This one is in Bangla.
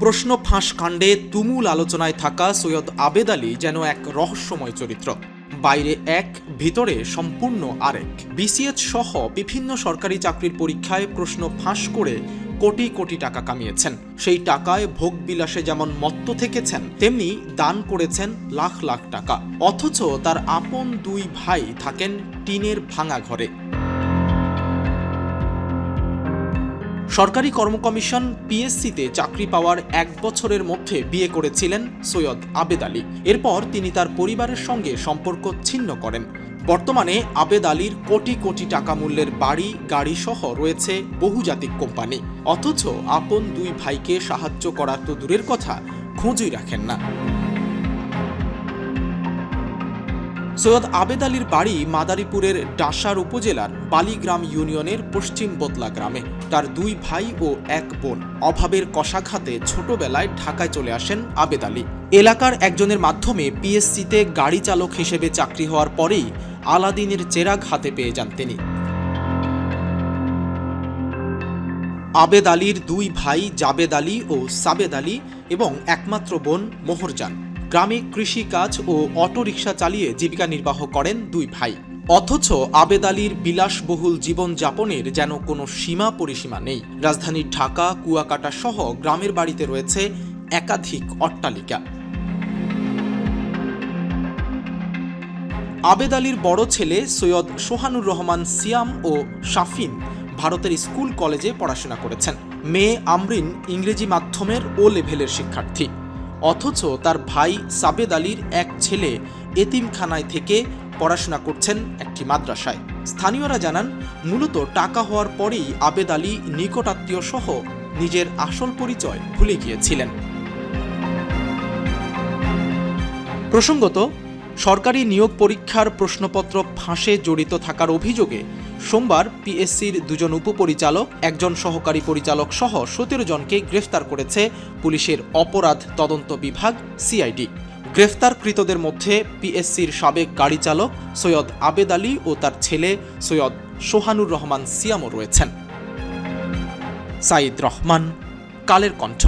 প্রশ্ন ফাঁস কাণ্ডে তুমুল আলোচনায় থাকা সৈয়দ আবেদ আলী যেন এক রহস্যময় চরিত্র। বাইরে এক, ভিতরে সম্পূর্ণ আরেক। বিসিএস সহ বিভিন্ন সরকারি চাকরির পরীক্ষায় প্রশ্ন ফাঁস করে কোটি কোটি টাকা কামিয়েছেন। সেই টাকায় ভোগ বিলাসে যেমন মত্ত থেকেছেন, তেমনি দান করেছেন লাখ লাখ টাকা। অথচ তার আপন দুই ভাই থাকেন টিনের ভাঙা ঘরে। সরকারি কর্মকমিশন পিএসসিতে চাকরি পাওয়ার 1 বছরের মধ্যে বিয়ে করেছিলেন সৈয়দ আবেদ আলী। এরপর তিনি তার পরিবারের সঙ্গে সম্পর্ক ছিন্ন করেন। বর্তমানে আবেদ আলীর কোটি কোটি টাকা মূল্যের বাড়ি গাড়ি সহ রয়েছে বহুজাতিক কোম্পানি। অথচ আপন দুই ভাইকে সাহায্য করার তো দূরের কথা, খোঁজই রাখেন না। সৈয়দ আবেদ আলীর বাড়ি মাদারীপুরের ডাসার উপজেলার বালিগ্রাম ইউনিয়নের পশ্চিম বদলা গ্রামে। তার দুই ভাই ও এক বোন। অভাবের কষাঘাতে ছোটবেলায় ঢাকায় চলে আসেন আবেদ আলী। এলাকার একজনের মাধ্যমে পিএসসিতে গাড়ি চালক হিসেবে চাকরি হওয়ার পরেই আলাদিনের চেরাগ হাতে পেয়ে যান তিনি। আবেদ আলীর দুই ভাই জাবেদ আলী ও সাবেদ আলী এবং একমাত্র বোন মোহরজান গ্রামে কৃষিকাজ ও অটোরিকশা চালিয়ে জীবিকা নির্বাহ করেন দুই ভাই। অথচ আবেদ আলীর বিলাসবহুল জীবনযাপনের যেন কোনো সীমা পরিসীমা নেই। রাজধানীর ঢাকা, কুয়াকাটা সহ গ্রামের বাড়িতে রয়েছে একাধিক অট্টালিকা। আবেদ আলীর বড় ছেলে সৈয়দ সোহানুর রহমান সিয়াম ও শাফিন ভারতের স্কুল কলেজে পড়াশোনা করেছেন। মেয়ে আমরিন ইংরেজি মাধ্যমের ও লেভেলের শিক্ষার্থী। অথচ তার ভাই সাবেদ আলীর এক ছেলে এতিমখানায় থেকে পড়াশোনা করছেন একটি মাদ্রাসায়। স্থানীয়রা জানান, মূলত টাকা হওয়ার পরেই আবেদ আলী নিকটাত্মীয় সহ নিজের আসল পরিচয় ভুলে গিয়েছিলেন। প্রসঙ্গত, সরকারি নিয়োগ পরীক্ষার প্রশ্নপত্র ফাঁসে জড়িত থাকার অভিযোগে সোমবার পিএসসির 2 জন উপপরিচালক, 1 জন সহকারী পরিচালক সহ 17 জনকে গ্রেফতার করেছে পুলিশের অপরাধ তদন্ত বিভাগ সিআইডি। গ্রেফতারকৃতদের মধ্যে পিএসসির সাবেক গাড়ি চালক সৈয়দ আবেদ আলী ও তার ছেলে সৈয়দ সোহানুর রহমান সিয়ামও রয়েছেন। সাঈদ রহমান, কালের কণ্ঠ।